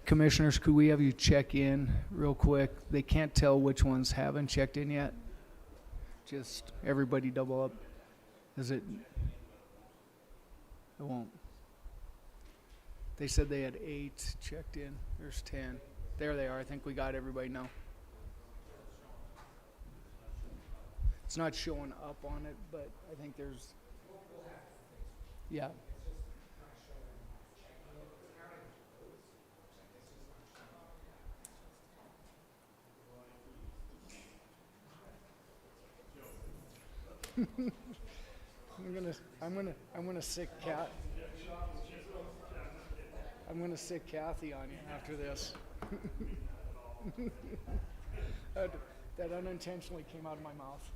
Commissioners, could we have you check in real quick? They can't tell which ones haven't checked in yet. Just everybody double up. Is it? It won't. They said they had 8 checked in. There's 10. There they are. I think we got everybody now. It's not showing up on it, but I think there's, yeah. I'm gonna sick cat. I'm gonna sick Kathy on you after this. that unintentionally came out of my mouth.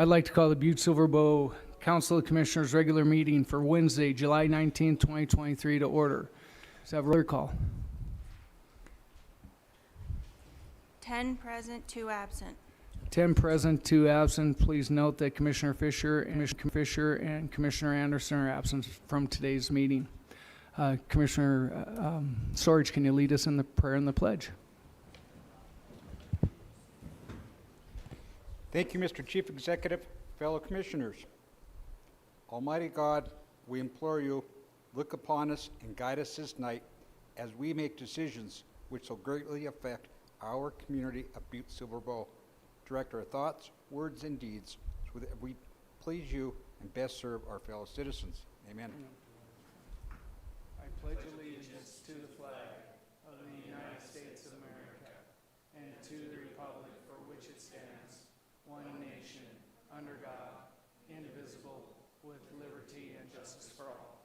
I'd like to call the Butte-Silver Council of Commissioners regular meeting for Wednesday, July 19, 2023 to order. Let's have a roll call. 10 present, 2 absent. 10 present, 2 absent. Please note that Commissioner Fisher and Commissioner Anderson are absent from today's meeting. Commissioner Storage, can you lead us in the prayer and the pledge? Thank you, Mr. Chief Executive, fellow commissioners. Almighty God, we implore you, look upon us and guide us this night as we make decisions which will greatly affect our community of Butte-Silver Bow. Direct our thoughts, words, and deeds so that we please you and best serve our fellow citizens. Amen. I pledge allegiance to the flag of the United States of America and to the republic for which it stands, one nation, under God, indivisible, with liberty and justice for all.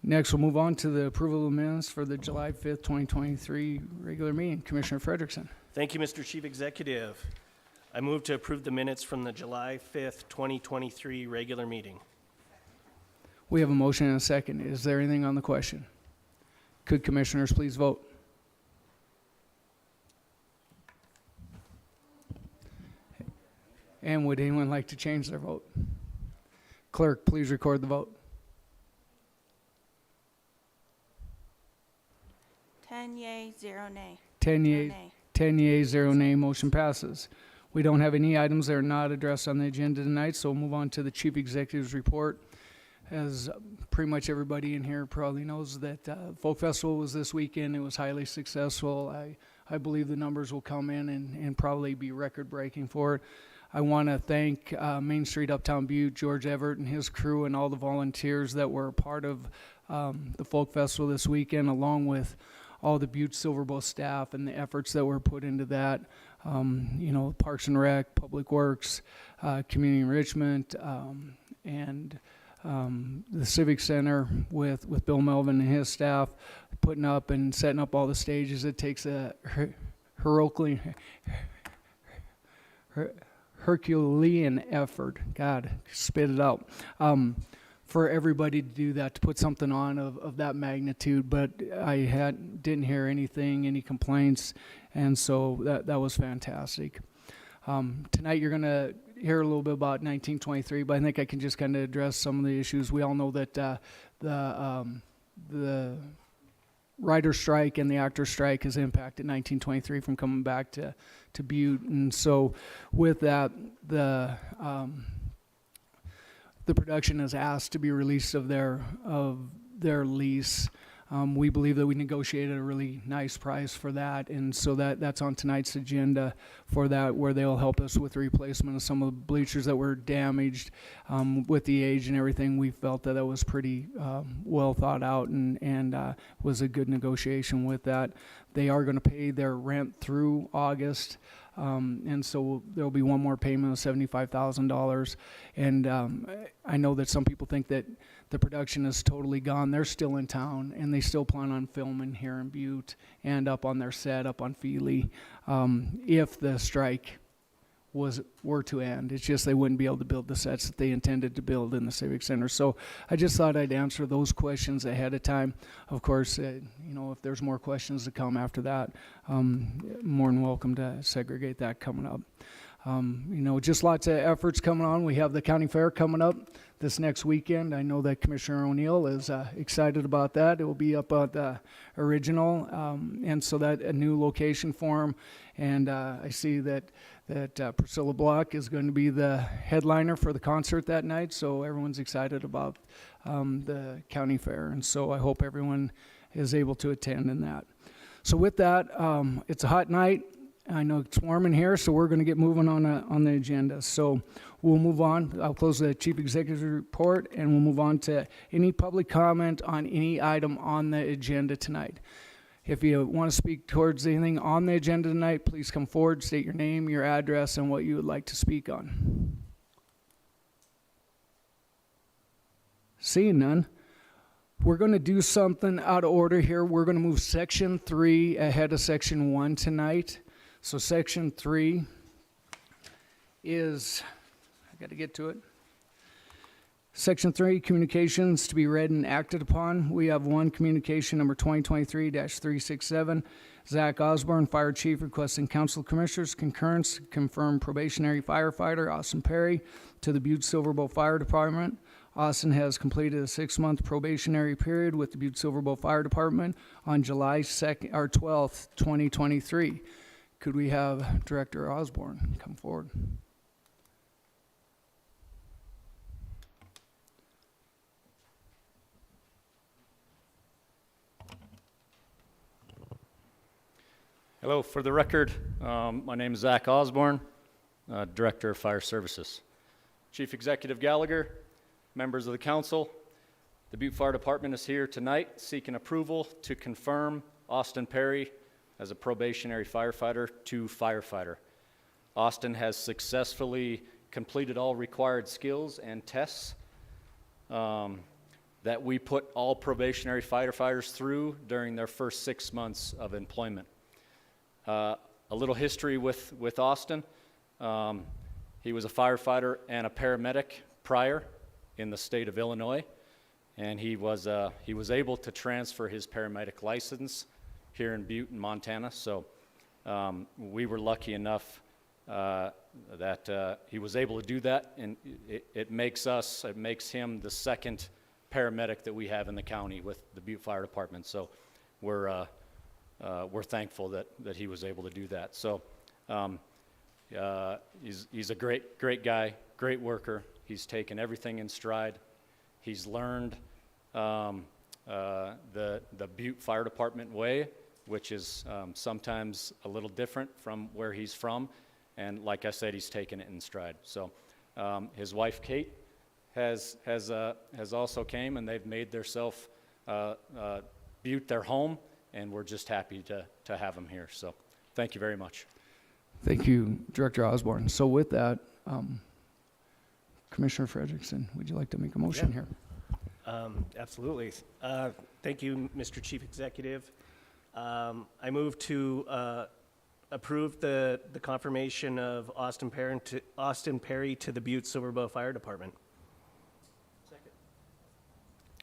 Next, we'll move on to the approval of minutes for the July 5th, 2023 regular meeting. Commissioner Frederickson. Thank you, Mr. Chief Executive. I move to approve the minutes from the July 5th, 2023 regular meeting. We have a motion and a second. Is there anything on the question? Could commissioners please vote? And would anyone like to change their vote? Clerk, please record the vote. 10 yea, 0 nay. 10 0 yeas, nay. 10 yeas, 0 nay. Motion passes. We don't have any items that are not addressed on the agenda tonight, so we'll move on to the Chief Executive's report. As pretty much everybody in here probably knows, that Folk Festival was this weekend. It was highly successful. I believe the numbers will come in and probably be record-breaking for it. I want to thank Main Street Uptown Butte, George Everett and his crew, and all the volunteers that were part of the Folk Festival this weekend, along with all the Butte-Silver Bowl staff and the efforts that were put into that. Parks and Rec, Public Works, Community Enrichment, and the Civic Center with Bill Melvin and his staff putting up and setting up all the stages. It takes a Herculean effort. God, spit it out. For everybody to do that, to put something on of that magnitude, but I didn't hear any complaints, and so that was fantastic. Tonight you're going to hear a little bit about 1923, but I think I can just kind of address some of the issues. We all know that the writer strike and the actor strike has impacted 1923 from coming back to Butte, and so with that, the production has asked to be released of their lease. We believe that we negotiated a really nice price for that, and so that's on tonight's agenda for that, where they'll help us with the replacement of some of the bleachers that were damaged with the age and everything. We felt that was pretty well thought out and was a good negotiation with that. They are going to pay their rent through August. And so there'll be one more payment of $75,000. And I know that some people think that the production is totally gone. They're still in town, and they still plan on filming here in Butte and up on their set, up on Feely, if the strike were to end. It's just they wouldn't be able to build the sets that they intended to build in the Civic Center. So I just thought I'd answer those questions ahead of time. Of course, if there's more questions to come after that, more than welcome to segregate that coming up. Just lots of efforts coming on. We have the county fair coming up this next weekend. I know that Commissioner O'Neill is excited about that. It will be up at the original, and so that a new location for him. And I see that Priscilla Block is going to be the headliner for the concert that night, so everyone's excited about the county fair, and so I hope everyone is able to attend in that. So with that, it's a hot night. I know it's warm in here, so we're going to get moving on the agenda. So we'll move on. I'll close the Chief Executive Report, and we'll move on to any public comment on any item on the agenda tonight. If you want to speak towards anything on the agenda tonight, please come forward, state your name, your address, and what you would like to speak on. Seeing none, we're going to do something out of order here. We're going to move Section 3 ahead of Section 1 tonight. So Section 3 is, I got to get to it. Section 3, communications to be read and acted upon. We have one communication, number 2023-367. Zach Osborne, Fire Chief, requesting Council Commissioners' concurrence to confirm probationary firefighter Austin Perry to the Butte-Silver Bowl Fire Department. Austin has completed a 6-month probationary period with the Butte-Silver Bowl Fire Department on July 12th, 2023. Could we have Director Osborne come forward? Hello, for the record, my name is Zach Osborne, Director of Fire Services. Chief Executive Gallagher, members of the council, the Butte Fire Department is here tonight seeking approval to confirm Austin Perry as a probationary firefighter to firefighter. Austin has successfully completed all required skills and tests that we put all probationary firefighters through during their first 6 months of employment. A little history with Austin. He was a firefighter and a paramedic prior in the state of Illinois, and he was able to transfer his paramedic license here in Butte, Montana. So we were lucky enough that he was able to do that, and it makes him the second paramedic that we have in the county with the Butte Fire Department. So we're thankful that he was able to do that. So he's a great guy, great worker. He's taken everything in stride. He's learned the Butte Fire Department way, which is sometimes a little different from where he's from, And like I said, he's taken it in stride. So his wife, Kate, has also came, and they've made theirself Butte their home, and we're just happy to have him here. So thank you very much. Thank you, Director Osborne. So with that, Commissioner Frederickson, would you like to make a motion here? Absolutely. Thank you, Mr. Chief Executive. I move to approve the confirmation of Austin Perry to the Butte-Silver Bow Fire Department. Second.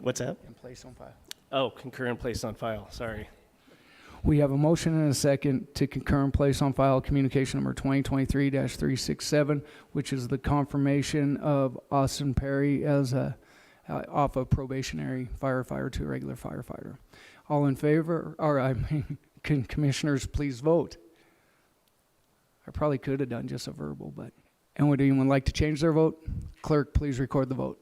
What's that? And place on file. Oh, concur and place on file. Sorry. We have a motion and a second to concur and place on file communication number 2023-367, which is the confirmation of Austin Perry as off a probationary firefighter to a regular firefighter. All in favor, can commissioners please vote? I probably could have done just a verbal, but. And would anyone like to change their vote? Clerk, please record the vote.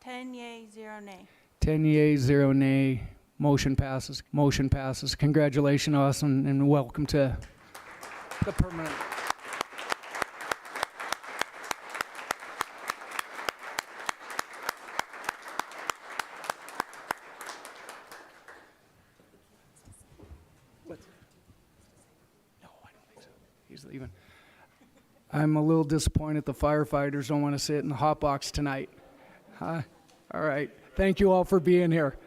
Ten yea, 0 nay. 10 yeas, 0 nay. Motion passes. Motion passes. Congratulations, Austin, and welcome to the permanent. No, I don't think so. He's leaving. I'm a little disappointed the firefighters don't want to sit in the hot box tonight. All right. Thank you all for being here.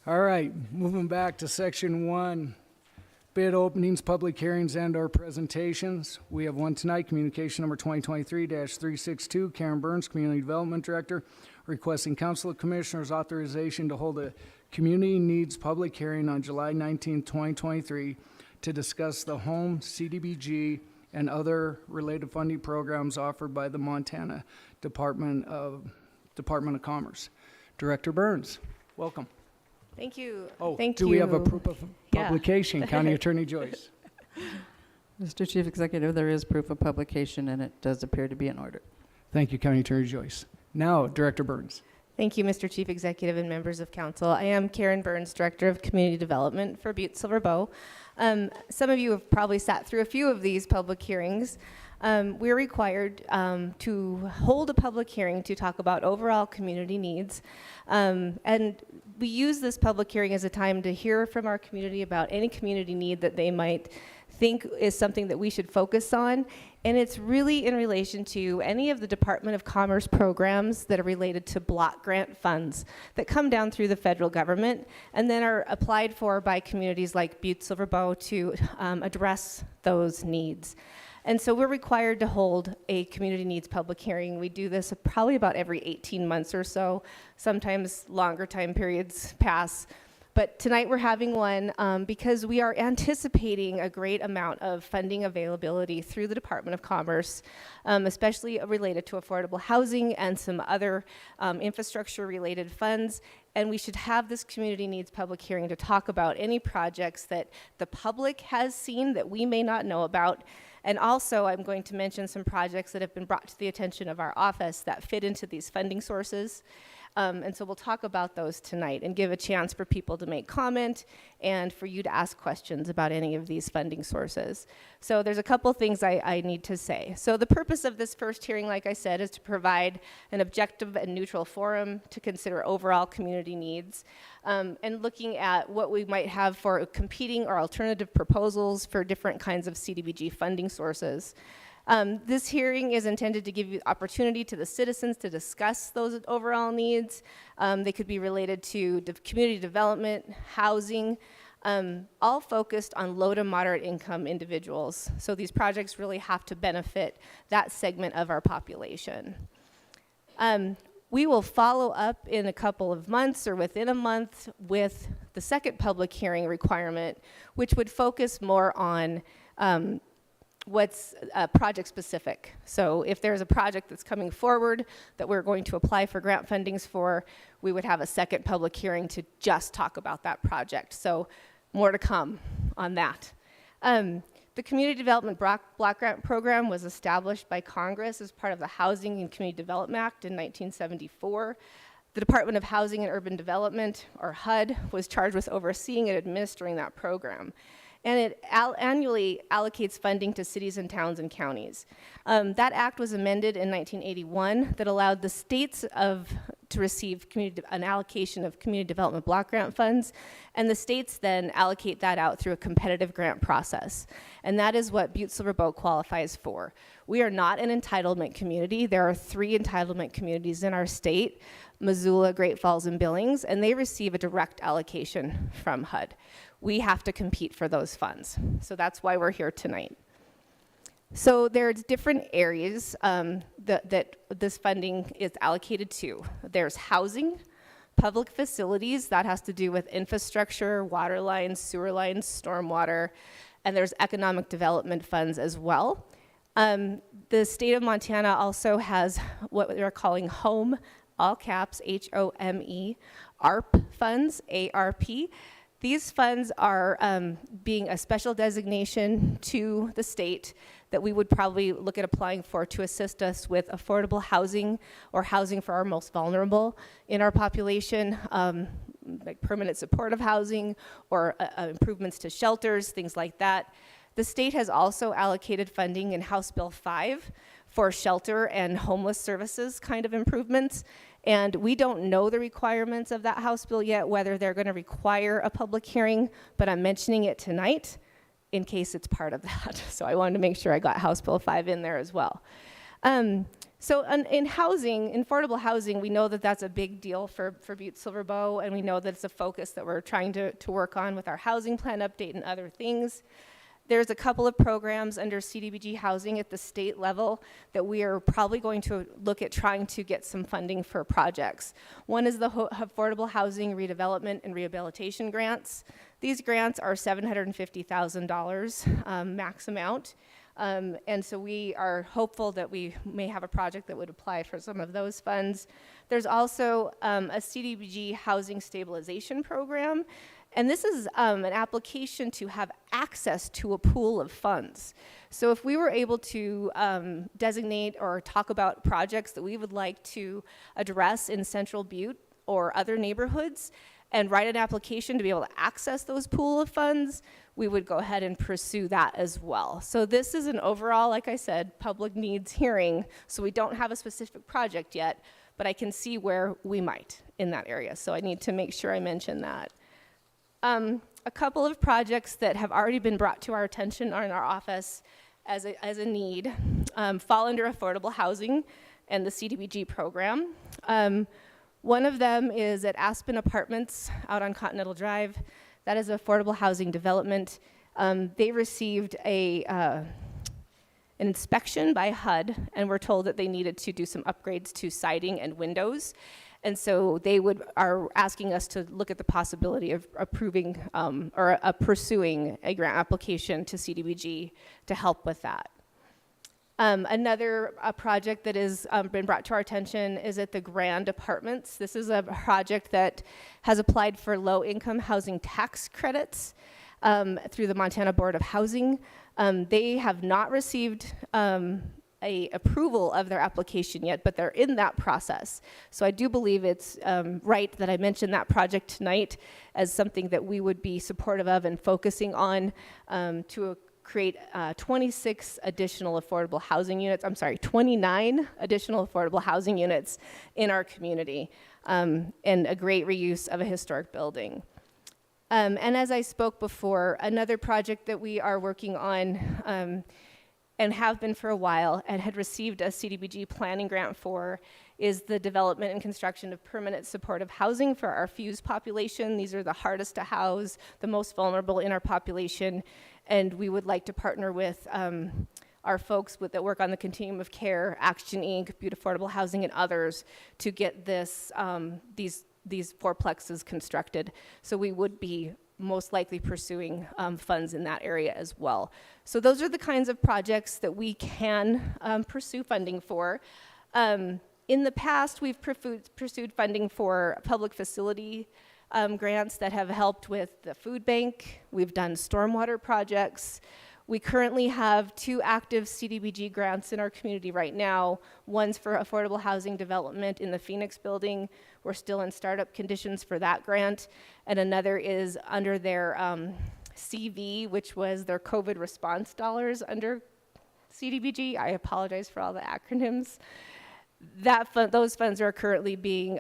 All right. Moving back to section 1, bid openings, public hearings, and/or presentations. We have one tonight, communication number 2023-362, Karen Burns, Community Development Director, requesting Council of Commissioners authorization to hold a community needs public hearing on July 19, 2023 to discuss the home, CDBG, and other related funding programs offered by the Montana Department of Commerce. Director Burns, welcome. Thank you. Oh, Thank do you. we have a proof of Yeah. publication? County Attorney Joyce. Mr. Chief Executive, there is proof of publication, and it does appear to be in order. Thank you, County Attorney Joyce. Now, Director Burns. Thank you, Mr. Chief Executive and members of council. I am Karen Burns, Director of Community Development for Butte-Silver Bow. Some of you have probably sat through a few of these public hearings. We're required to hold a public hearing to talk about overall community needs. And we use this public hearing as a time to hear from our community about any community need that they might think is something that we should focus on. And it's really in relation to any of the Department of Commerce programs that are related to block grant funds that come down through the federal government and then are applied for by communities like Butte-Silver Bow to address those needs. And so we're required to hold a community needs public hearing. We do this probably about every 18 months or so. Sometimes longer time periods pass. But tonight we're having one because we are anticipating a great amount of funding availability through the Department of Commerce, especially related to affordable housing and some other infrastructure-related funds. And we should have this community needs public hearing to talk about any projects that the public has seen that we may not know about. And also, I'm going to mention some projects that have been brought to the attention of our office that fit into these funding sources. And so we'll talk about those tonight and give a chance for people to make comment and for you to ask questions about any of these funding sources. So there's a couple things I need to say. So the purpose of this first hearing, like I said, is to provide an objective and neutral forum to consider overall community needs and looking at what we might have for competing or alternative proposals for different kinds of CDBG funding sources. This hearing is intended to give you opportunity to the citizens to discuss those overall needs. They could be related to community development, housing, all focused on low to moderate income individuals. So these projects really have to benefit that segment of our population. We will follow up in a couple of months or within a month with the second public hearing requirement, which would focus more on what's project specific. So if there's a project that's coming forward that we're going to apply for grant fundings for, we would have a second public hearing to just talk about that project. So more to come on that. The Community Development Block Grant Program was established by Congress as part of the Housing and Community Development Act in 1974. The Department of Housing and Urban Development, or HUD, was charged with overseeing and administering that program. And it annually allocates funding to cities and towns and counties. That act was amended in 1981 that allowed the states to receive an allocation of community development block grant funds, and the states then allocate that out through a competitive grant process. And that is what Butte-Silver Bow qualifies for. We are not an entitlement community. There are 3 entitlement communities in our state, Missoula, Great Falls, and Billings, and they receive a direct allocation from HUD. We have to compete for those funds. So that's why we're here tonight. So there's different areas that this funding is allocated to. There's housing, public facilities, that has to do with infrastructure, water lines, sewer lines, stormwater, and there's economic development funds as well. The state of Montana also has what they're calling HOME, all caps, H-O-M-E, ARP funds, A-R-P. These funds are being a special designation to the state that we would probably look at applying for to assist us with affordable housing or housing for our most vulnerable in our population, like permanent supportive housing or improvements to shelters, things like that. The state has also allocated funding in House Bill 5 for shelter and homeless services kind of improvements. And we don't know the requirements of that House bill yet, whether they're going to require a public hearing, but I'm mentioning it tonight in case it's part of that. So I wanted to make sure I got House Bill 5 in there as well. So in housing, in affordable housing, we know that that's a big deal for Butte-Silver Bow, and we know that it's a focus that we're trying to work on with our housing plan update and other things. There's a couple of programs under CDBG housing at the state level that we are probably going to look at trying to get some funding for projects. One is the Affordable Housing Redevelopment and Rehabilitation Grants. These grants are $750,000 max amount. And so we are hopeful that we may have a project that would apply for some of those funds. There's also a CDBG housing stabilization program. And this is an application to have access to a pool of funds. So if we were able to designate or talk about projects that we would like to address in Central Butte or other neighborhoods and write an application to be able to access those pool of funds, we would go ahead and pursue that as well. So this is an overall, like I said, public needs hearing. So we don't have a specific project yet, but I can see where we might in that area. So I need to make sure I mention that. A couple of projects that have already been brought to our attention or in our office as a need fall under affordable housing and the CDBG program. One of them is at Aspen Apartments out on Continental Drive. That is affordable housing development. They received an inspection by HUD and were told that they needed to do some upgrades to siding and windows. And so they are asking us to look at the possibility of approving or pursuing a grant application to CDBG to help with that. Another project that has been brought to our attention is at the Grand Apartments. This is a project that has applied for low-income housing tax credits through the Montana Board of Housing. They have not received a approval of their application yet, but they're in that process. So I do believe it's right that I mentioned that project tonight as something that we would be supportive of and focusing on to create 26 additional affordable housing units, 29 additional affordable housing units in our community, and a great reuse of a historic building. And as I spoke before, another project that we are working on and have been for a while and had received a CDBG planning grant for is the development and construction of permanent supportive housing for our FUSE population. These are the hardest to house, the most vulnerable in our population, and we would like to partner with our folks that work on the continuum of care, Action Inc., Butte Affordable Housing, and others to get this these fourplexes constructed. So we would be most likely pursuing funds in that area as well. So those are the kinds of projects that we can pursue funding for. In the past, we've pursued funding for public facility grants that have helped with the food bank. We've done stormwater projects. We currently have 2 active CDBG grants in our community right now. One's for affordable housing development in the Phoenix building, We're still in startup conditions for that grant. And another is under their CV, which was their COVID response dollars under CDBG. I apologize for all the acronyms. Those funds are currently being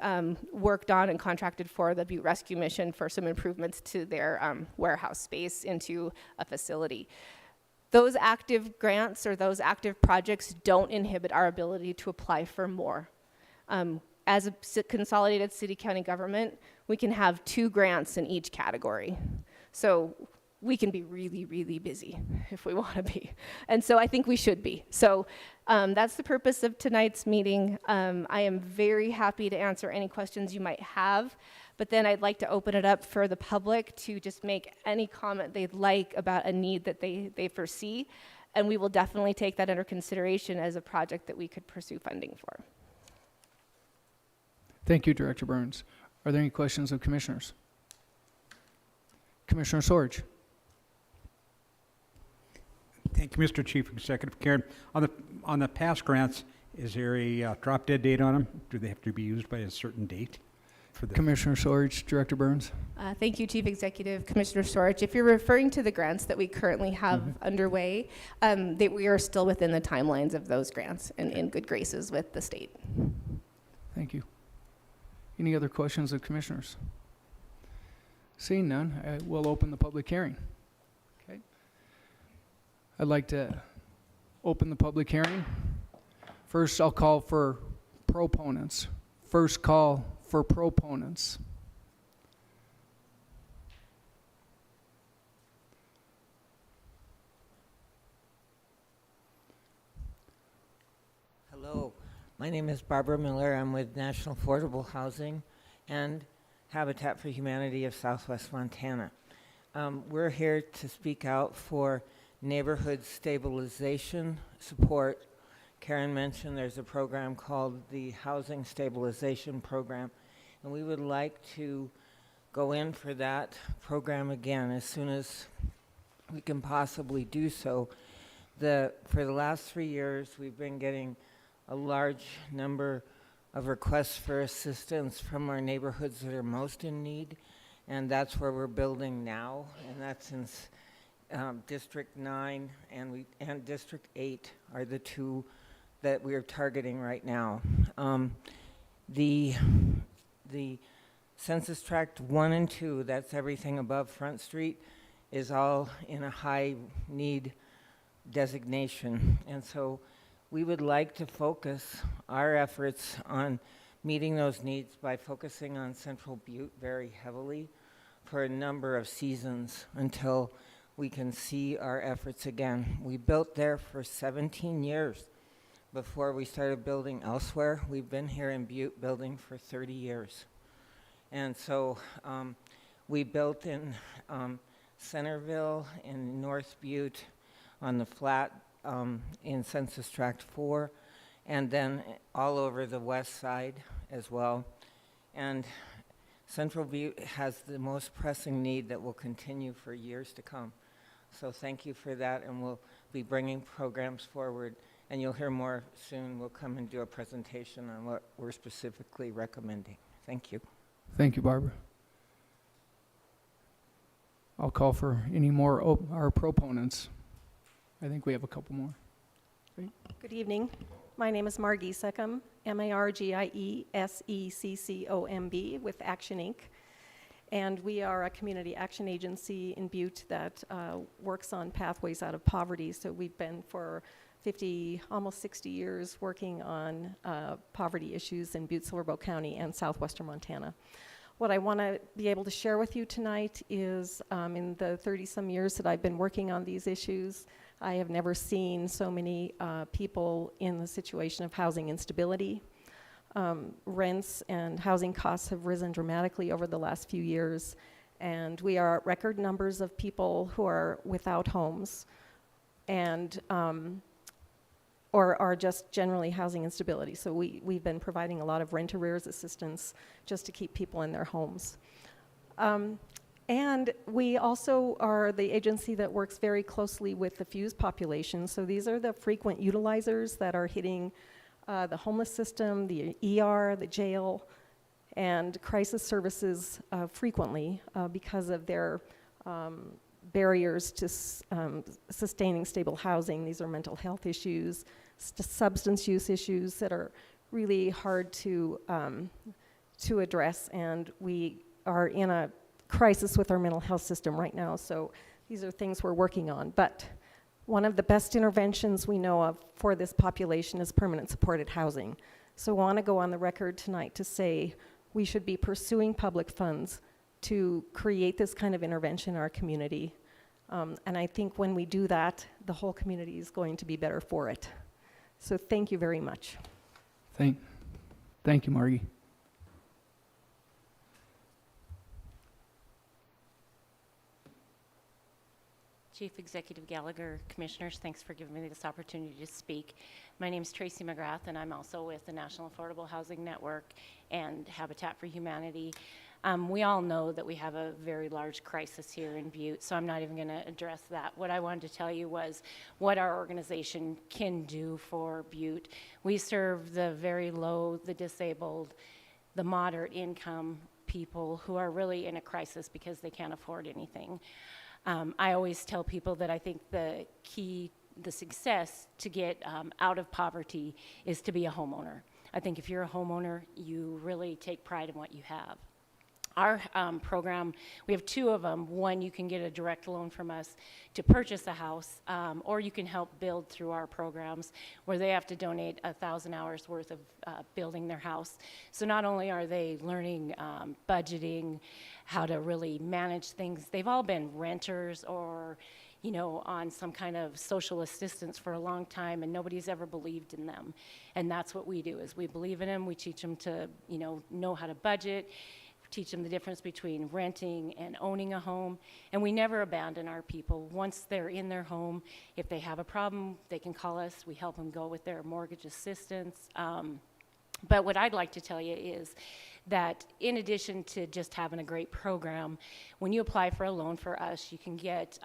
worked on and contracted for the Butte Rescue Mission for some improvements to their warehouse space into a facility. Those active grants or those active projects don't inhibit our ability to apply for more. As a consolidated city-county government, we can have 2 grants in each category. So we can be really, really busy if we want to be. And so I think we should be. So that's the purpose of tonight's meeting. I am very happy to answer any questions you might have, but then I'd like to open it up for the public to just make any comment they'd like about a need that they foresee, and we will definitely take that under consideration as a project that we could pursue funding for. Thank you, Director Burns. Are there any questions of commissioners? Commissioner Sorge. Thank you, Mr. Chief Executive. Karen, on the past grants, is there a drop dead date on them? Do they have to be used by a certain date? For the Commissioner Sorge, Director Burns. Thank you, Chief Executive Commissioner Storch. If you're referring to the grants that we currently have underway, that we are still within the timelines of those grants and in good graces with the state. Thank you. Any other questions of commissioners? Seeing none, I will open the public hearing. Okay. I'd like to open the public hearing. First, I'll call for proponents. First call for proponents. Hello, my name is Barbara Miller. I'm with National Affordable Housing and Habitat for Humanity of Southwest Montana. We're here to speak out for neighborhood stabilization support. Karen mentioned there's a program called the Housing Stabilization Program, and we would like to go in for that program again as soon as we can possibly do so. For the last 3 years, we've been getting a large number of requests for assistance from our neighborhoods that are most in need, and that's where we're building now, and that's in District 9 and District 8 are the 2 that we are targeting right now. The Census Tract 1 and 2, that's everything above Front Street, is all in a high need designation, and so we would like to focus our efforts on meeting those needs by focusing on Central Butte very heavily for a number of seasons until we can see our efforts again. We built there for 17 years before we started building elsewhere. We've been here in Butte building for 30 years. And so we built in Centerville, in North Butte, on the flat in Census Tract 4, and then all over the west side as well. And Central Butte has the most pressing need that will continue for years to come. So thank you for that, and we'll be bringing programs forward, and you'll hear more soon. We'll come and do a presentation on what we're specifically recommending. Thank you. Thank you, Barbara. I'll call for any more our proponents. I think we have a couple more. Good evening. My name is Margie Secomb, MARGIESECCOMB with Action Inc. And we are a community action agency in Butte that works on pathways out of poverty. So we've been for 50, almost 60 years working on poverty issues in Butte-Silver County and southwestern Montana. What I want to be able to share with you tonight is in the 30-some years that I've been working on these issues, I have never seen so many people in the situation of housing instability. Rents and housing costs have risen dramatically over the last few years, and we are at record numbers of people who are without homes and or are just generally housing instability. So we've been providing a lot of rent arrears assistance just to keep people in their homes. And we also are the agency that works very closely with the FUSE population. So these are the frequent utilizers that are hitting the homeless system, the ER, the jail, and crisis services frequently because of their barriers to sustaining stable housing. These are mental health issues, substance use issues that are really hard to address, and we are in a crisis with our mental health system right now, so these are things we're working on. But one of the best interventions we know of for this population is permanent supported housing. So I want to go on the record tonight to say we should be pursuing public funds to create this kind of intervention in our community. And I think when we do that, the whole community is going to be better for it. So thank you very much. Thank you, Margie. Chief Executive Gallagher, Commissioners, thanks for giving me this opportunity to speak. My name is Tracy McGrath, and I'm also with the National Affordable Housing Network and Habitat for Humanity. We all know that we have a very large crisis here in Butte, so I'm not even going to address that. What I wanted to tell you was what our organization can do for Butte. We serve the very low, the disabled, the moderate income people who are really in a crisis because they can't afford anything. I always tell people that I think the key, the success to get out of poverty is to be a homeowner. I think if you're a homeowner, you really take pride in what you have. Our program, we have two of them. One, you can get a direct loan from us to purchase a house, or you can help build through our programs where they have to donate 1,000 hours worth of building their house. So not only are they learning budgeting, how to really manage things, they've all been renters or on some kind of social assistance for a long time, and nobody's ever believed in them. And that's what we do, is we believe in them. We teach them to, know how to budget, teach them the difference between renting and owning a home, and we never abandon our people. Once they're in their home, if they have a problem, they can call us. We help them go with their mortgage assistance. But what I'd like to tell you is that in addition to just having a great program, when you apply for a loan for us, you can get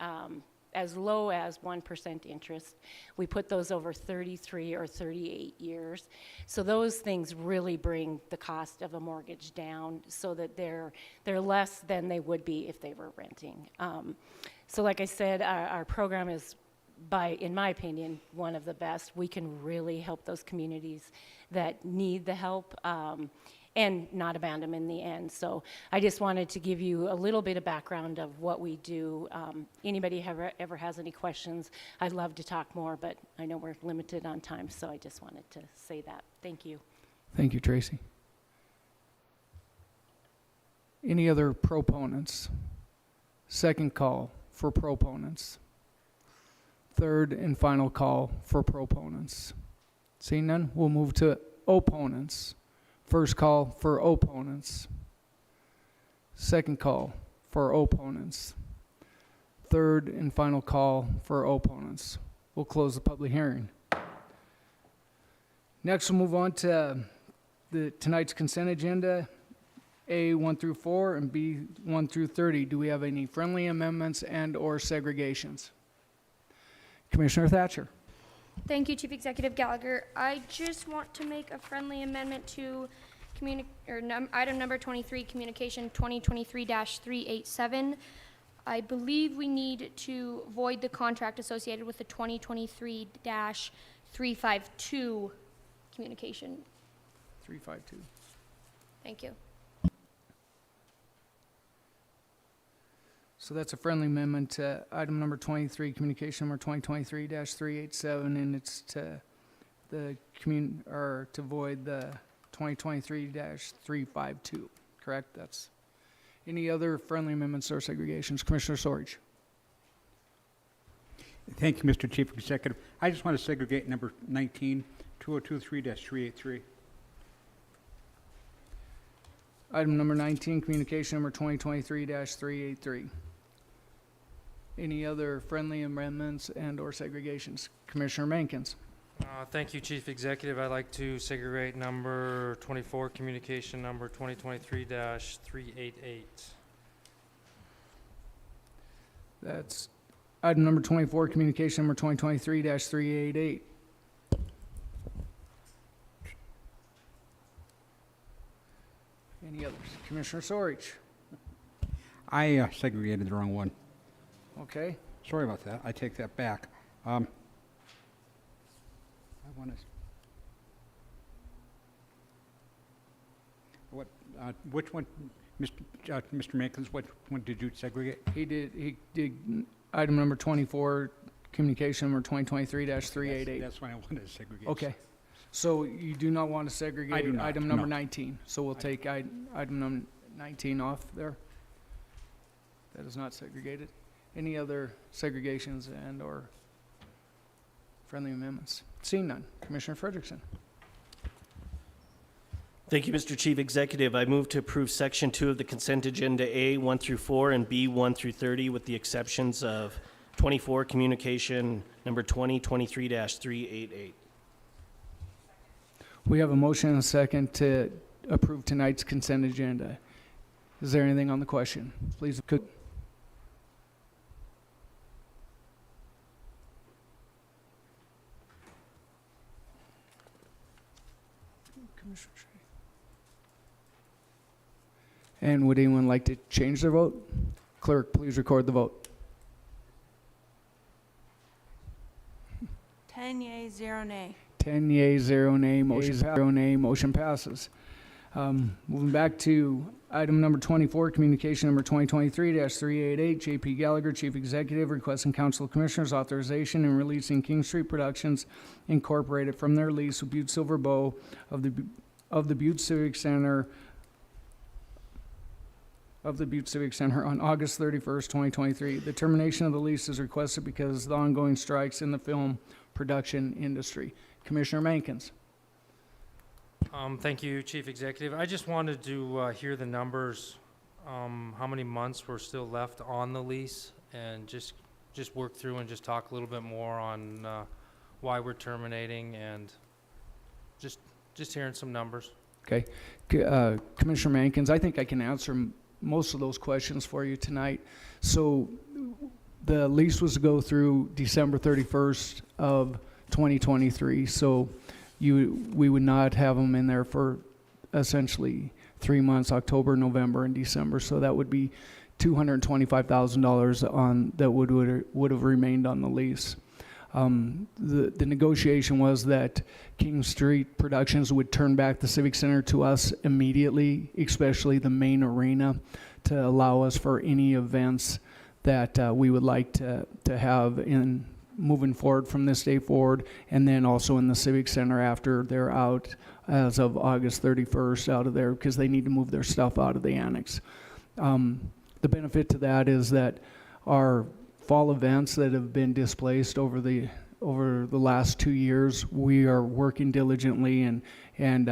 as low as 1% interest. We put those over 33 or 38 years. So those things really bring the cost of a mortgage down so that they're less than they would be if they were renting. So like I said, our program is, in my opinion, one of the best. We can really help those communities that need the help and not abandon them in the end. So I just wanted to give you a little bit of background of what we do. Anybody ever has any questions, I'd love to talk more, but I know we're limited on time, so I just wanted to say that. Thank you. Thank you, Tracy. Any other proponents? Second call for proponents. Third and final call for proponents. Seeing none, we'll move to opponents. First call for opponents. Second call for opponents. Third and final call for opponents. We'll close the public hearing. Next, we'll move on to tonight's consent agenda, A 1 through 4 and B 1 through 30. Do we have any friendly amendments and or segregations? Commissioner Thatcher. Thank you, Chief Executive Gallagher. I just want to make a friendly amendment to item number 23, communication 2023-387. I believe we need to void the contract associated with the 2023-352 communication. 352. Thank you. So that's a friendly amendment to item number 23, communication number 2023-387, and it's to the to void the 2023-352. Correct? That's any other friendly amendments or segregations? Commissioner Sorge. Thank you, Mr. Chief Executive. I just want to segregate number 19, 2023-383. Item number 19, communication number 2023-383. Any other friendly amendments and or segregations? Commissioner Mankins. Thank you, Chief Executive. I'd like to segregate number 24, communication number 2023-388. That's item number 24, communication number 2023-388. Any Commissioner Sorich. I segregated the wrong one. Okay. Sorry about that. I take that back. I want to. Which one, Mr. Mankins, what one did you segregate? He did item number 24, communication number 2023-388. That's one I wanted to segregate. Okay. So you do not want to segregate I do not, item number no. 19. So we'll take item number 19 off there. That is not segregated. Any other segregations and or friendly amendments? Seeing none. Commissioner Frederickson. Thank you, Mr. Chief Executive. I move to approve Section 2 of the consent agenda A, 1 through 4, and B, 1 through 30, with the exceptions of 24, communication number 2023-388. We have a motion and a second to approve tonight's consent agenda. Is there anything on the question? Please. Commissioner Shea. And would anyone like to change their vote? Clerk, please record the vote. 10 yea, 0 nay. 10 yea, 0 nay. Motion passes. Moving back to item number 24, communication number 2023-388, J.P. Gallagher, Chief Executive, requesting Council of Commissioners authorization in releasing King Street Productions Incorporated from their lease with Butte-Silver Bow of the Butte Civic Center on August 31st, 2023. The termination of the lease is requested because of the ongoing strikes in the film production industry. Commissioner Mankins. Thank you, Chief Executive. I just wanted to hear the numbers, how many months were still left on the lease, and just work through and just talk a little bit more on why we're terminating, and just hearing some numbers. Okay. Commissioner Mankins, I think I can answer most of those questions for you tonight. So the lease was to go through December 31st of 2023. So we would not have them in there for essentially 3 months, October, November, and December. So that would be $225,000 on that would have remained on the lease. The negotiation was that King Street Productions would turn back the Civic Center to us immediately, especially the main arena, to allow us for any events that we would like to have in moving forward from this day forward, and then also in the Civic Center after they're out as of August 31st out of there, because they need to move their stuff out of the annex. The benefit to that is that our fall events that have been displaced over the last 2 years, we are working diligently, and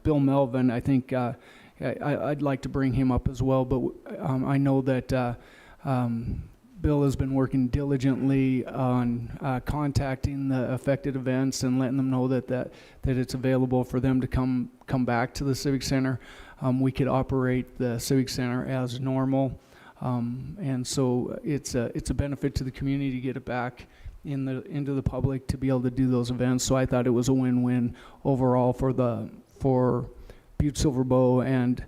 Bill Melvin, I think I'd like to bring him up as well, but I know that Bill has been working diligently on contacting the affected events and letting them know that it's available for them to come back to the Civic Center. We could operate the Civic Center as normal. And so it's a benefit to the community to get it back into the public to be able to do those events. So I thought it was a win-win overall for Butte-Silver Bow and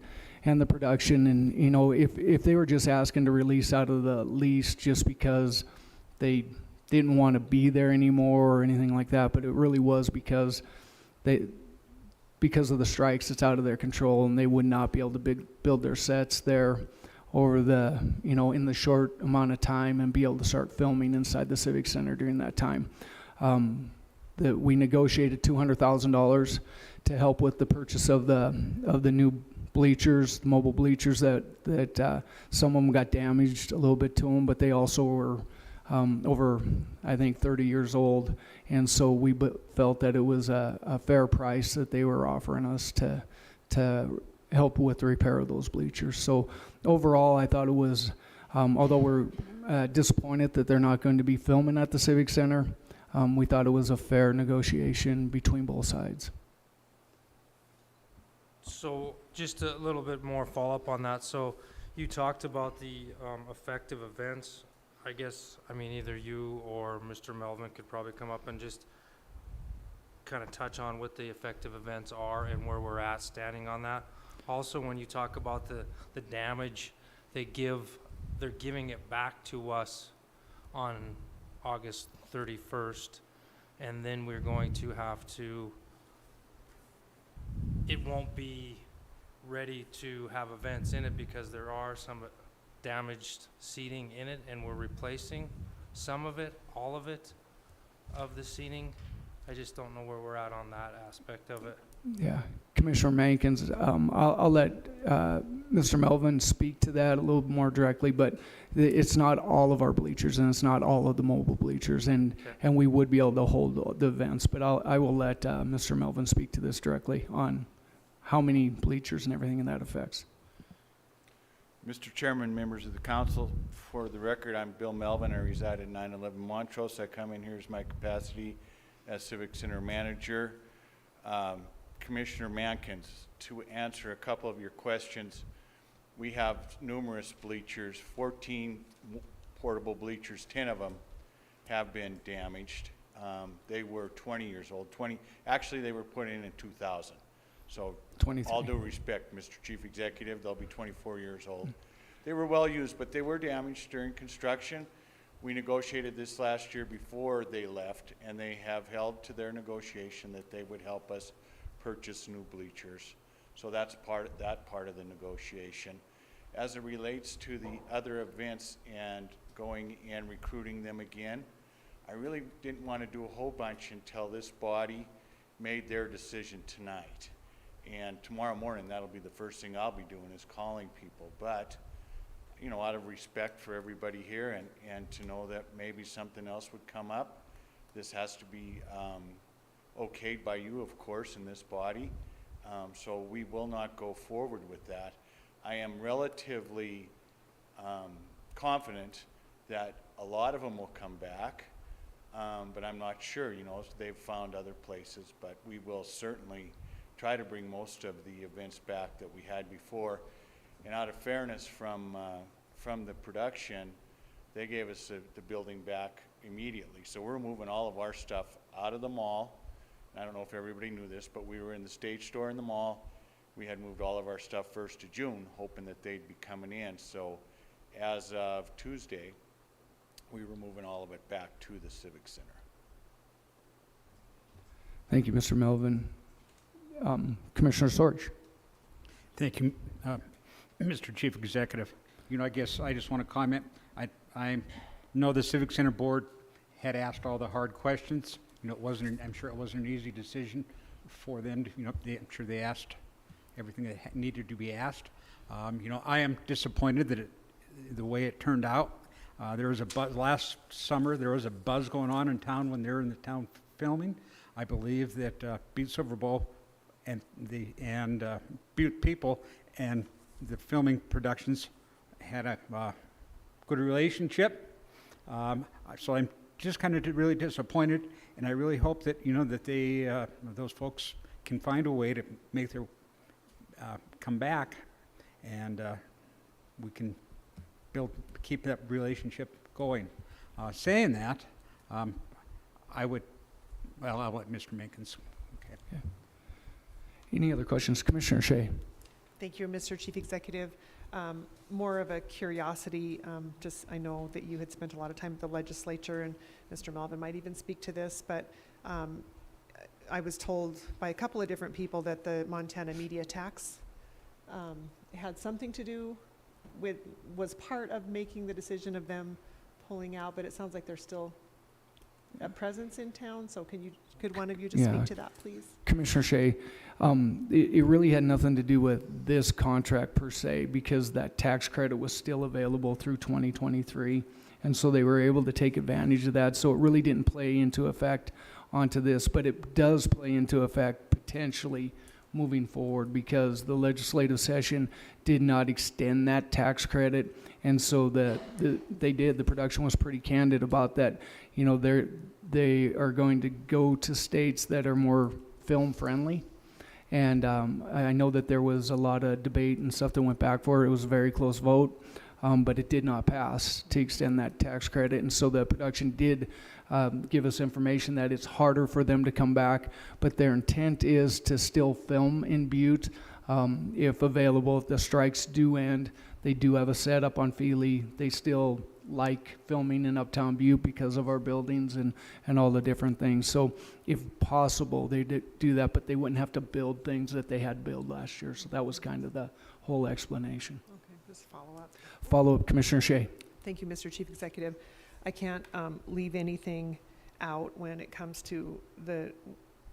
the production. And you know, if they were just asking to release out of the lease just because they didn't want to be there anymore or anything like that, but it really was because of the strikes, it's out of their control, and they would not be able to build their sets there over in the short amount of time and be able to start filming inside the Civic Center during that time. That we negotiated $200,000 to help with the purchase of the new bleachers, the mobile bleachers that some of them got damaged a little bit to them, but they also were over, I think, 30 years old, and so we felt that it was a fair price that they were offering us to help with the repair of those bleachers. So overall, I thought it was, although we're disappointed that they're not going to be filming at the Civic Center, we thought it was a fair negotiation between both sides. So just a little bit more follow-up on that. So you talked about the effective events. I guess, I mean, either you or Mr. Melvin could probably come up and just kind of touch on what the effective events are and where we're at standing on that. Also, when you talk about the damage, they're giving it back to us on August 31st, and then we're going to have to, it won't be ready to have events in it because there are some damaged seating in it, and we're replacing some of it, all of it, of the seating. I just don't know where we're at on that aspect of it. Yeah, Commissioner Mankins, I'll let Mr. Melvin speak to that a little more directly, but it's not all of our bleachers, and it's not all of the mobile bleachers, and we would be able to hold the events, but I will let Mr. Melvin speak to this directly on how many bleachers and everything in that affects. Mr. Chairman, members of the council, for the record, I'm Bill Melvin. I reside at 911 Montrose. I come in here as my capacity as Civic Center Manager. Commissioner Mankins, to answer a couple of your questions, we have numerous bleachers, 14 portable bleachers, 10 of them have been damaged. They were 20 years old. Actually, they were put in 2000. So 23. All due respect, Mr. Chief Executive, they'll be 24 years old. They were well used, but they were damaged during construction. We negotiated this last year before they left, and they have held to their negotiation that they would help us purchase new bleachers. So that's that part of the negotiation. As it relates to the other events and going and recruiting them again, I really didn't want to do a whole bunch until this body made their decision tonight. And tomorrow morning, that'll be the first thing I'll be doing is calling people. But, you know, out of respect for everybody here and to know that maybe something else would come up, this has to be okayed by you, of course, in this body. So we will not go forward with that. I am relatively confident that a lot of them will come back, but I'm not sure, you know, they've found other places, but we will certainly try to bring most of the events back that we had before. And out of fairness from the production, they gave us the building back immediately. So we're moving all of our stuff out of the mall. I don't know if everybody knew this, but we were in the stage store in the mall. We had moved all of our stuff 1st of June, hoping that they'd be coming in. So as of Tuesday, we were moving all of it back to the Civic Center. Thank you, Mr. Melvin. Commissioner Sorge. Thank you, Mr. Chief Executive. You know, I guess I just want to comment. I know the Civic Center Board had asked all the hard questions. You know, I'm sure it wasn't an easy decision for them. I'm sure they asked everything that needed to be asked. You know, I am disappointed that the way it turned out. There was a buzz last summer. There was a buzz going on in town when they were in the town filming. I believe that Butte-Silver Bowl and Butte people and the filming productions had a good relationship. So I'm just kind of really disappointed, and I really hope that that they those folks can find a way to make their come back, and we can keep that relationship going. Saying that, I'll let Mr. Mankins. Okay. Any other questions? Commissioner Shea. Thank you, Mr. Chief Executive. More of a curiosity, I know that you had spent a lot of time with the legislature, and Mr. Melvin might even speak to this, but I was told by a couple of different people that the Montana media tax had something to do with, was part of making the decision of them pulling out, but it sounds like there's still a presence in town, so could one of you just speak to that, please? Commissioner Shea, it really had nothing to do with this contract per se, because that tax credit was still available through 2023, and so they were able to take advantage of that, so it really didn't play into effect onto this, but it does play into effect potentially moving forward, because the legislative session did not extend that tax credit, and so the production was pretty candid about that. You know, they are going to go to states that are more film friendly, and I know that there was a lot of debate and stuff that went back for it. It was a very close vote, but it did not pass to extend that tax credit, and so the production did give us information that it's harder for them to come back, but their intent is to still film in Butte. if available, if the strikes do end, they do have a setup on Feely. They still like filming in Uptown Butte because of our buildings and all the different things. So if possible, they do that, but they wouldn't have to build things that they had built last year. So that was kind of the whole explanation. Okay, just follow up. Follow up, Commissioner Shea. Thank you, Mr. Chief Executive. I can't leave anything out when it comes to the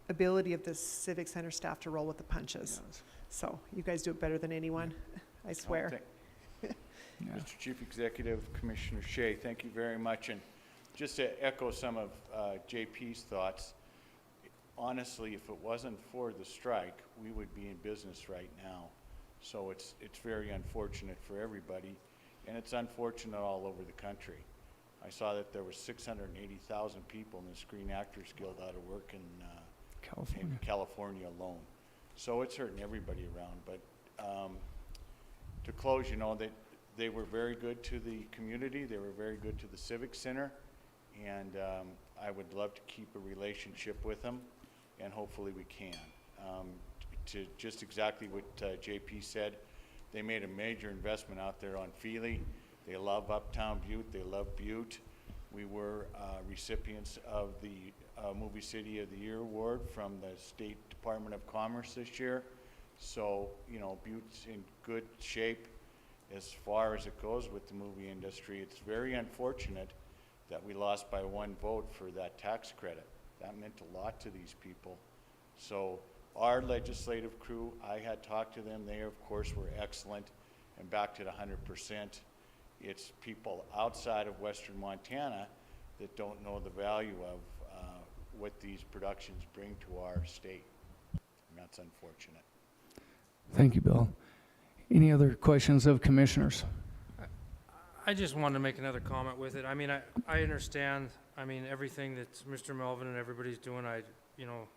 ability of the Civic Center staff to roll with the punches. So you guys do it better than anyone, I swear. Mr. Chief Executive, Commissioner Shea, thank you very much. And just to echo some of JP's thoughts, honestly, if it wasn't for the strike, we would be in business right now. So it's very unfortunate for everybody, and it's unfortunate all over the country. I saw that there were 680,000 people in the Screen Actors Guild out of work in California alone. So it's hurting everybody around. But to close, you know, they were very good to the community. They were very good to the Civic Center. And I would love to keep a relationship with them, and hopefully we can. To just exactly what JP said, they made a major investment out there on Feely. They love Uptown Butte. They love Butte. We were recipients of the Movie City of the Year award from the State Department of Commerce this year. So, you know, Butte's in good shape as far as it goes with the movie industry. It's very unfortunate that we lost by 1 vote for that tax credit. That meant a lot to these people. So our legislative crew, I had talked to them. They, of course, were excellent and backed it 100%. It's people outside of Western Montana that don't know the value of what these productions bring to our state. And that's unfortunate. Thank you, Bill. Any other questions of commissioners? I just wanted to make another comment with it. I mean, I understand, I mean, everything that Mr. Melvin and everybody's doing. I, you know,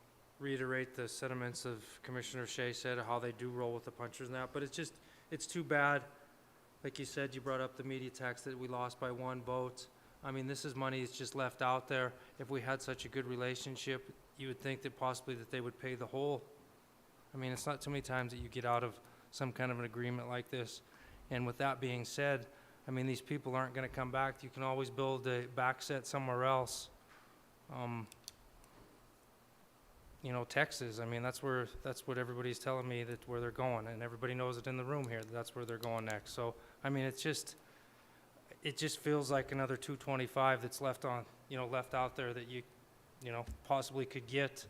reiterate the sentiments of Commissioner Shea said, how they do roll with the punchers and that, but it's just, it's too bad. Like you said, you brought up the media tax that we lost by 1 vote. I mean, this is money that's just left out there. If we had such a good relationship, you would think that possibly that they would pay the whole. I mean, it's not too many times that you get out of some kind of an agreement like this. And with that being said, I mean, these people aren't going to come back. You can always build a back set somewhere else. You know, Texas, I mean, that's what everybody's telling me that where they're going, and everybody knows it in the room here that that's where they're going next. So, I mean, it just feels like another 225 that's left out there that you know, possibly could get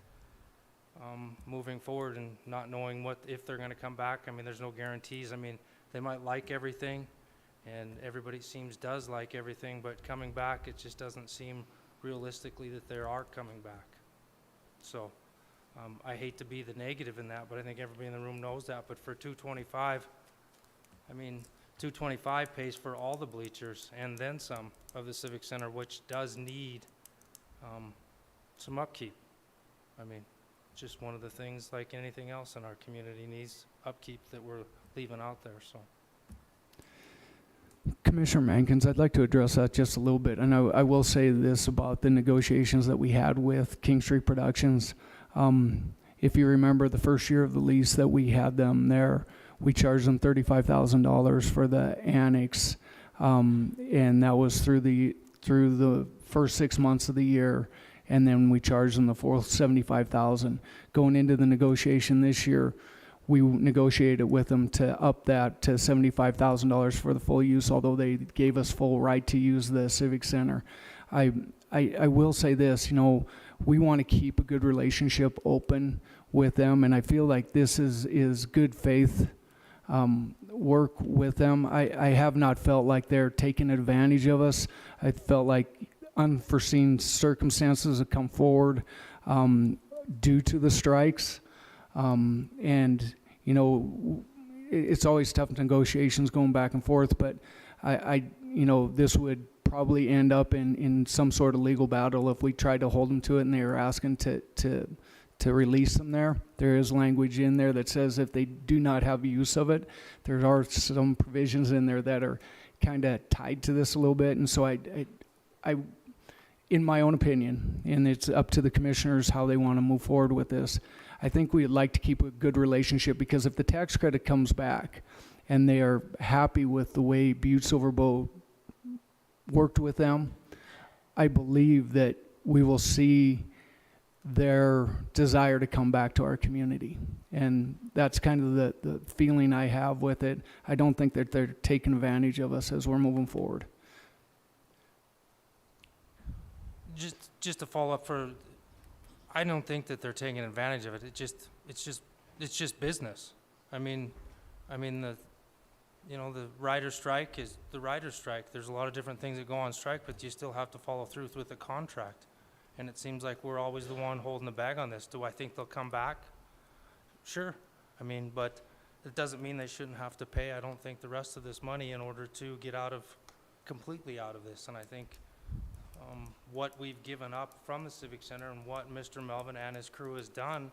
moving forward, and not knowing if they're going to come back. I mean, there's no guarantees. I mean, they might like everything, and everybody does like everything, but coming back, it just doesn't seem realistically that they are coming back. So, I hate to be the negative in that, but I think everybody in the room knows that. But for 225, I mean, 225 pays for all the bleachers and then some of the Civic Center, which does need some upkeep. I mean, just one of the things, like anything else in our community, needs upkeep that we're leaving out there. So, Commissioner Mankins, I'd like to address that just a little bit. And I will say this about the negotiations that we had with King Street Productions. If you remember the first year of the lease that we had them there, we charged them $35,000 for the annex, and that was through the first 6 months of the year, and then we charged them the full $75,000. Going into the negotiation this year, we negotiated with them to up that to $75,000 for the full use, although they gave us full right to use the Civic Center. I will say this, you know, we want to keep a good relationship open with them, and I feel like this is good faith work with them. I have not felt like they're taking advantage of us. I felt like unforeseen circumstances have come forward due to the strikes. And, you know, it's always tough negotiations going back and forth, but you know, this would probably end up in some sort of legal battle if we tried to hold them to it and they were asking to release them there. There is language in there that says if they do not have use of it, there are some provisions in there that are kind of tied to this a little bit. And so I, in my own opinion, and it's up to the commissioners how they want to move forward with this, I think we'd like to keep a good relationship, because if the tax credit comes back and they are happy with the way Butte-Silver Bow worked with them, I believe that we will see their desire to come back to our community. And that's kind of the feeling I have with it. I don't think that they're taking advantage of us as we're moving forward. Just to follow up I don't think that they're taking advantage of it. It's just business. I mean the writer's strike is the writer's strike. There's a lot of different things that go on strike, but you still have to follow through with the contract. And it seems like we're always the one holding the bag on this. Do I think they'll come back? Sure. But it doesn't mean they shouldn't have to pay, I don't think, the rest of this money in order to get completely out of this. And I think what we've given up from the Civic Center and what Mr. Melvin and his crew has done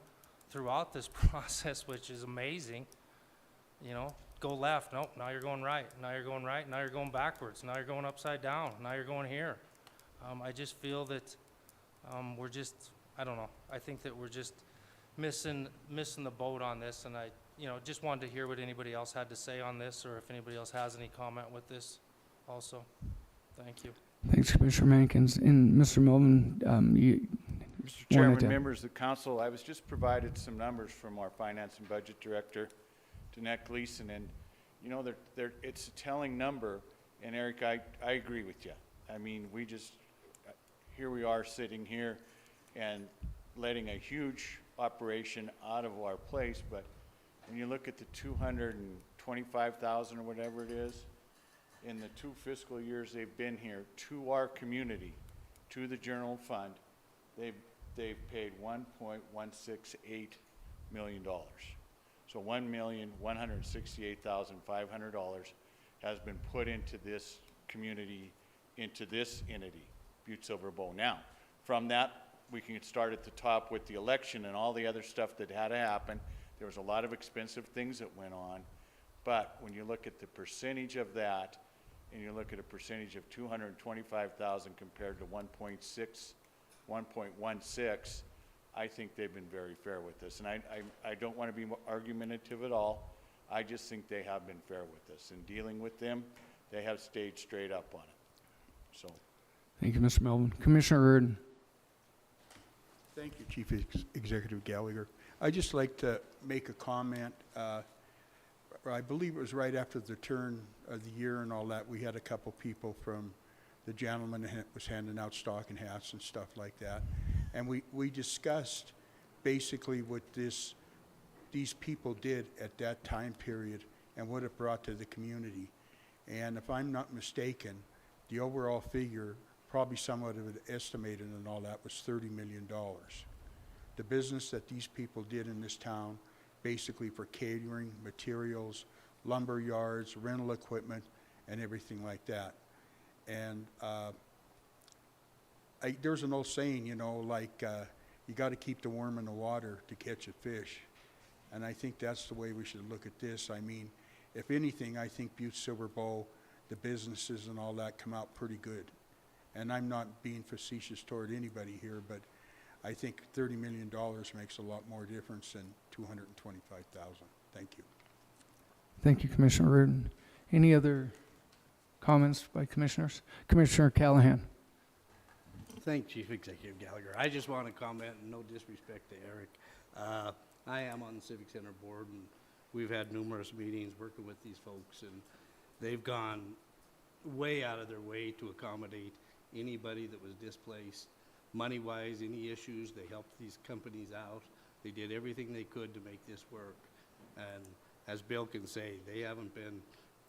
throughout this process, which is amazing, go left, nope, now you're going right, now you're going right, now you're going backwards, now you're going upside down, now you're going here. I just feel that I don't know, I think that we're just missing the boat on this, and I just wanted to hear what anybody else had to say on this, or if anybody else has any comment with this also. Thank you. Thanks, Commissioner Mankins. And Mr. Melvin, you Mr. Chairman, members of the council, I was just provided some numbers from our finance and budget director, Danette Gleason, and it's a telling number. And Eric, I agree with you. Here we are sitting here and letting a huge operation out of our place, but when you look at the 225,000 or whatever it is, in the 2 fiscal years they've been here to our community, to the general fund, they've paid $1.168 million. So $1,168,500 has been put into this community, into this entity, Butte-Silver Bow. Now, from that, we can start at the top with the election and all the other stuff that had to happen. There was a lot of expensive things that went on, but when you look at the percentage of that, and you look at a percentage of 225,000 compared to 1.16, I think they've been very fair with this. And I don't want to be argumentative at all. I just think they have been fair with us. In dealing with them, they have stayed straight up on it. So. Thank you, Mr. Melvin. Commissioner Reardon. Thank you, Chief Executive Gallagher. I'd just like to make a comment. I believe it was right after the turn of the year and all that, we had a couple people from the gentleman that was handing out stocking hats and stuff like that. And we discussed basically what these people did at that time period and what it brought to the community. And if I'm not mistaken, the overall figure, probably somewhat of it estimated and all that, was $30 million. The business that these people did in this town, basically for catering, materials, lumber yards, rental equipment, and everything like that. And there's an old saying, you got to keep the worm in the water to catch a fish. And I think that's the way we should look at this. If anything, I think Butte-Silver Bow, the businesses and all that, come out pretty good. And I'm not being facetious toward anybody here, but I think $30 million makes a lot more difference than $225,000. Thank you. Thank you, Commissioner Reardon. Any other comments by commissioners? Commissioner Callahan. Thank Chief Executive Gallagher. I just want to comment, and no disrespect to Eric. I am on the Civic Center board, and we've had numerous meetings working with these folks, and they've gone way out of their way to accommodate anybody that was displaced. Money-wise, any issues, they helped these companies out. They did everything they could to make this work. And as Bill can say, they haven't been,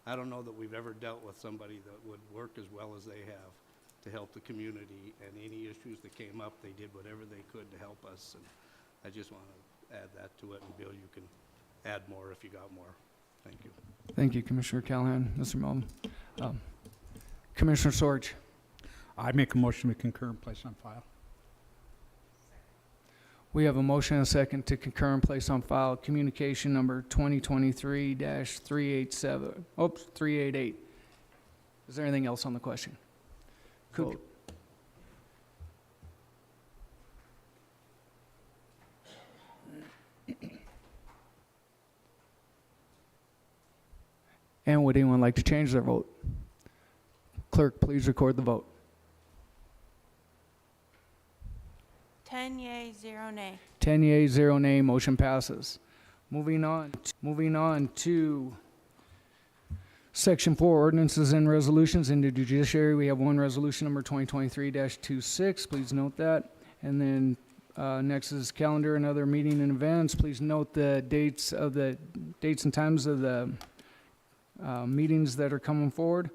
I don't know that we've ever dealt with somebody that would work as well as they have to help the community. And any issues that came up, they did whatever they could to help us. And I just want to add that to it. And Bill, you can add more if you got more. Thank you. Thank you, Commissioner Callahan. Mr. Melvin. Commissioner Sorge. I make a motion to concur and place on file. We have a motion and a second to concur and place on file communication number 388. Is there anything else on the question? Vote. Would anyone like to change their vote? Clerk, please record the vote. 10 yea, 0 nay. 10 yea, 0 nay, motion passes. Moving on to Section 4, ordinances and resolutions. In the judiciary, we have one resolution number 2023-26. Please note that. And then next is calendar and other meeting and events. Please note the dates and times of the meetings that are coming forward.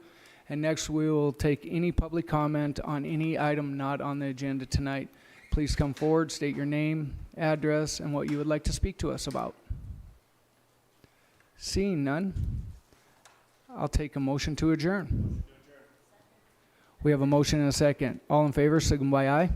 And next, we will take any public comment on any item not on the agenda tonight. Please come forward, state your name, address, and what you would like to speak to us about. Seeing none, I'll take a motion to adjourn. We have a motion and a second. All in favor, signify by aye.